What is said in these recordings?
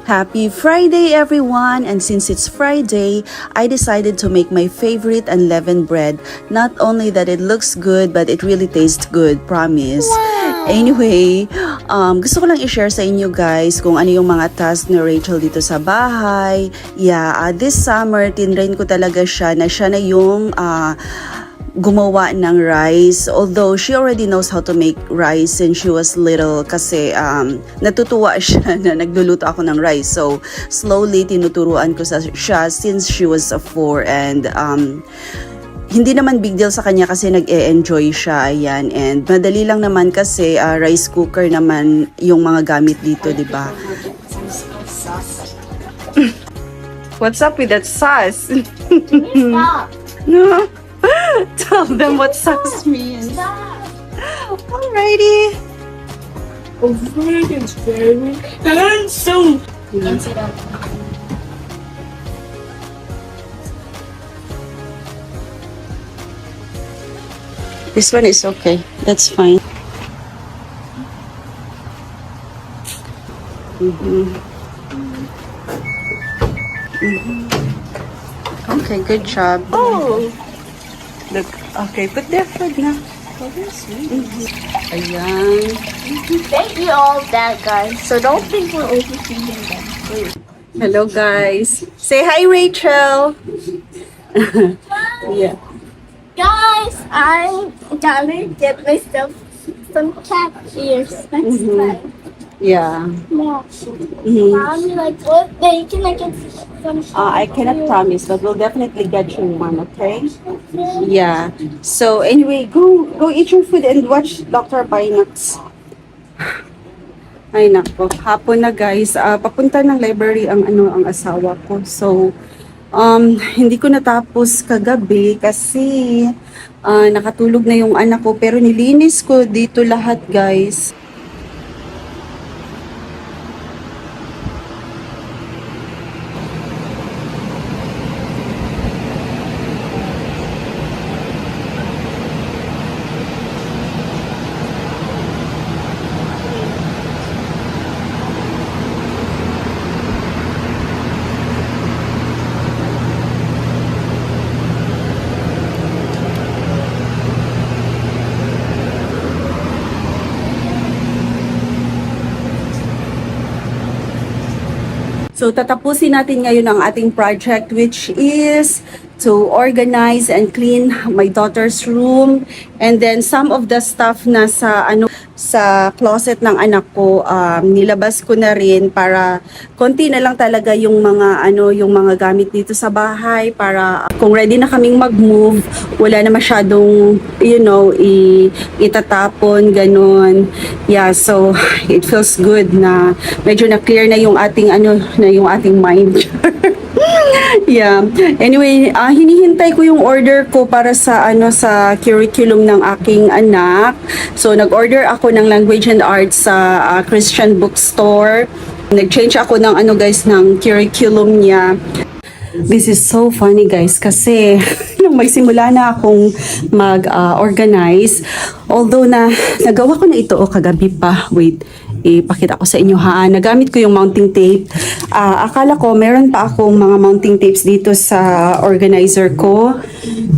Happy Friday everyone! And since it's Friday, I decided to make my favorite unleavened bread. Not only that it looks good, but it really tastes good, promise. Wow. Anyway, gusto ko lang i-share sa inyo guys kung ano yung mga tasks ni Rachel dito sa bahay. Yeah, this summer, tinrain ko talaga siya na yung gumawa ng rice. Although she already knows how to make rice since she was little kasi natutuwa siya na nagluluto ako ng rice. So slowly tinuturuan ko siya since she was 4 and hindi naman big deal sa kanya kasi nag-e-enjoy siya. Ayan. And madali lang naman kasi rice cooker naman yung mga gamit dito, di ba? What's up with that sauce? Stop. No. Tell them what sauce means. Alrighty. Oh, it's very handsome. This one is okay. That's fine. Okay, good job. Oh. Look, okay, put their food na. Ayan. They eat all of that, guys. So don't think we're overfeeding them. Hello, guys. Say hi, Rachel. Yeah. Guys, I'm gonna get myself some cat ears next time. Yeah. Yeah. Mhm. Mommy, like, what? Can I get some? I cannot promise, but we'll definitely get you one, okay? Yeah. So anyway, go eat your food and watch Dr. Pinax. Ay nako, hapon na guys. Papunta ng library ang asawa ko. So hindi ko natapos kagabi kasi nakatulog na yung anak ko, pero nilinis ko dito lahat, guys. So tatapusin natin ngayon ang ating project, which is to organize and clean my daughter's room, and then some of the stuff na sa closet ng anak ko, nilabas ko na rin para konti na lang talaga yung mga gamit dito sa bahay para kung ready na kaming mag-move, wala na masyadong itatapon ganun. Yeah, so it feels good na medyo na clear na yung ating yung ating mind. Yeah. Anyway, hinihintay ko yung order ko para sa sa curriculum ng aking anak. So nag-order ako ng language and arts sa Christian bookstore. Nag-change ako ng ng curriculum niya. This is so funny guys kasi nung may simula na akong mag-organize, although nagawa ko na ito kagabi pa. Wait, ipakita ko sa inyo ha. Nagamit ko yung mounting tape. Akala ko meron pa akong mga mounting tapes dito sa organizer ko.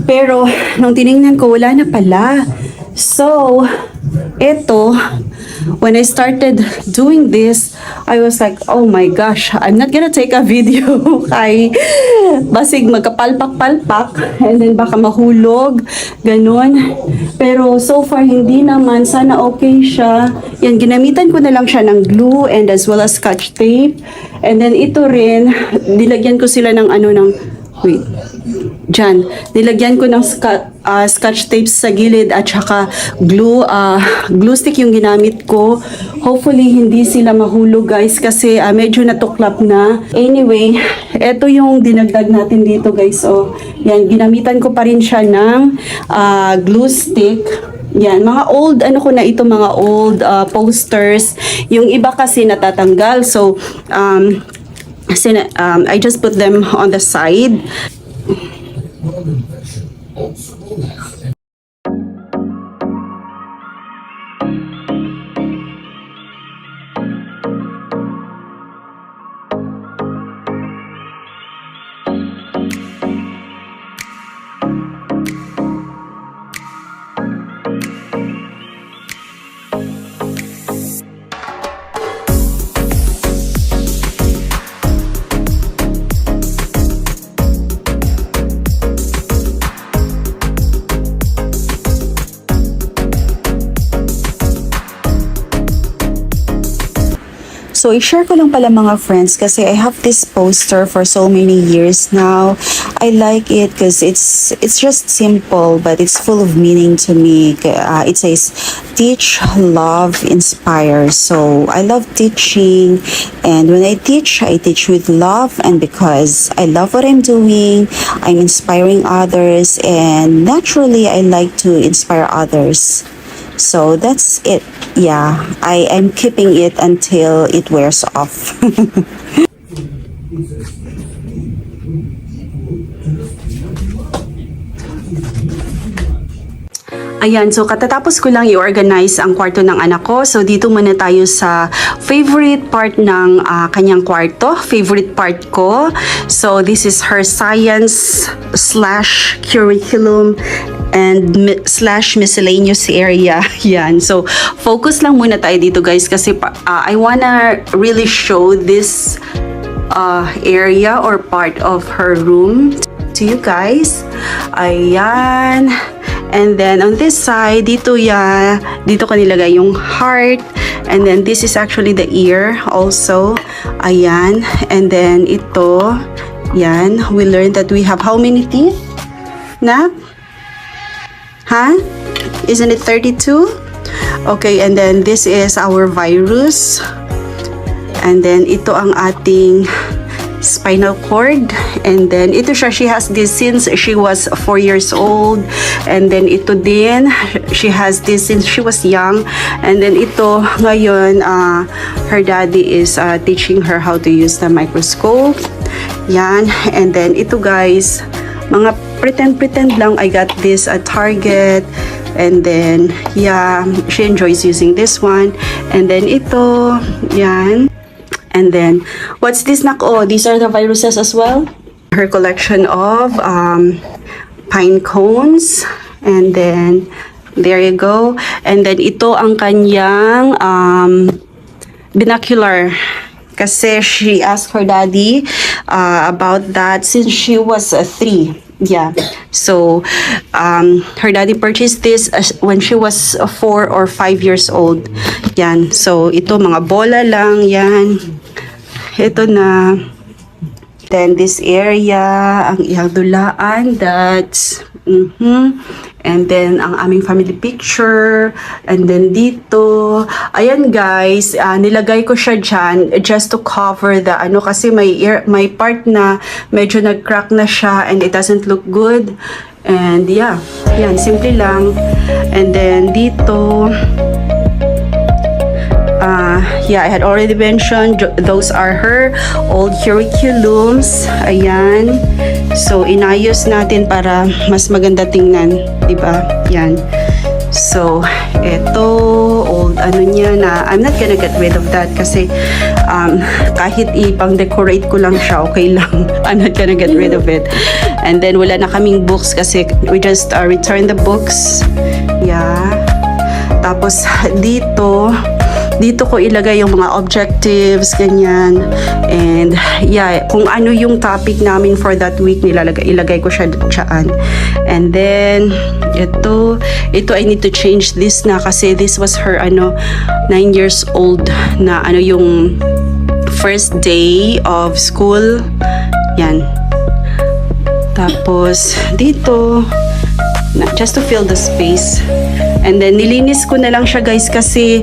Pero nung tiningnan ko, wala na pala. So, eto, when I started doing this, I was like, oh my gosh, I'm not gonna take a video kay basig magkapalpak-palpak and then baka mahulog, ganun. Pero so far, hindi naman. Sana okay siya. Yan, ginamitan ko na lang siya ng glue and as well as scotch tape. And then ito rin, nilagyan ko sila ng wait, dyan. Nilagyan ko ng scotch tape sa gilid at saka glue stick yung ginamit ko. Hopefully, hindi sila mahulog guys kasi medyo natuklap na. Anyway, eto yung dinagdag natin dito guys. So, yan, ginamitan ko pa rin siya ng glue stick. Yan, mga old, ko na ito, mga old posters. Yung iba kasi natatanggal. So, I just put them on the side. So, i-share ko lang pala mga friends kasi I have this poster for so many years now. I like it because it's just simple but it's full of meaning to me. It says, teach, love, inspire. So, I love teaching, and when I teach with love, and because I love what I'm doing, I'm inspiring others, and naturally, I like to inspire others. So that's it. Yeah, I am keeping it until it wears off. Ayan, so katatapos ko lang i-organize ang kwarto ng anak ko. So dito muna tayo sa favorite part ng kanyang kwarto. Favorite part ko. So this is her science slash curriculum and slash miscellaneous area. Yan. So focus lang muna tayo dito guys kasi I wanna really show this area or part of her room to you guys. Ayan. And then on this side, dito ko nilagay yung heart. And then this is actually the ear also. Ayan. And then ito, yan. We learned that we have how many teeth? Na? Huh? Isn't it 32? Okay, and then this is our virus. And then ito ang ating spinal cord, and then ito siya, she has this since she was 4 years old, and then ito din, she has this since she was young, and then ito ngayon, her daddy is teaching her how to use the microscope. Yan, and then ito guys, mga pretend lang. I got this at Target, and then yeah, she enjoys using this one, and then ito, yan. And then, what's this, nak? Oh, these are the viruses as well. Her collection of pine cones. And then, there you go. And then, ito ang kanyang binocular. Kasi she asked her daddy about that since she was 3. Yeah. So, her daddy purchased this when she was 4 or 5 years old. Yan. So, ito mga bola lang. Yan. Ito na. Then, this area, ang iyang dulaan, that's, and then, ang aming family picture, and then dito, ayan guys, nilagay ko siya dyan, just to cover the, kasi may part na medyo nag-crack na siya, and it doesn't look good, and yeah, yan, simple lang, and then dito, yeah, I had already mentioned those are her old curriculums. Ayan. So, inayos natin para mas maganda tingnan. Diba? Yan. So, eto, old niya na, I'm not gonna get rid of that kasi kahit ipang-decorate ko lang siya, okay lang. I'm not gonna get rid of it. And then, wala na kaming books kasi we just return the books. Yeah. Tapos, dito ko ilagay yung mga objectives, ganyan. And yeah, kung ano yung topic namin for that week, ilagay ko siya dyan. And then, ito I need to change this na kasi this was her 9 years old na yung first day of school. Yan. Tapos, dito, just to fill the space. And then, nilinis ko na lang siya guys kasi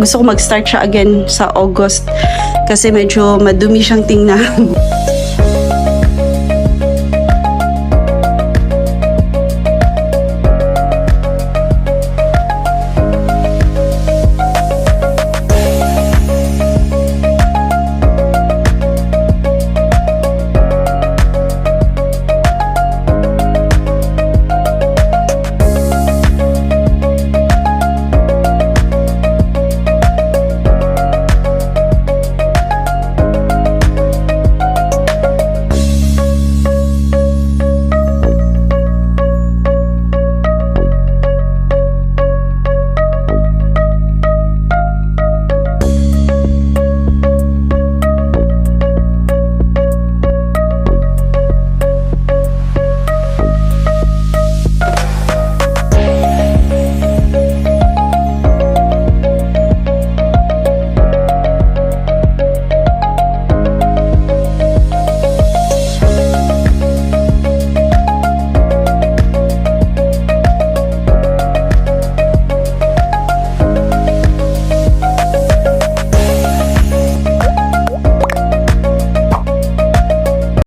gusto ko mag-start siya again sa August kasi medyo madumi siyang tingnan.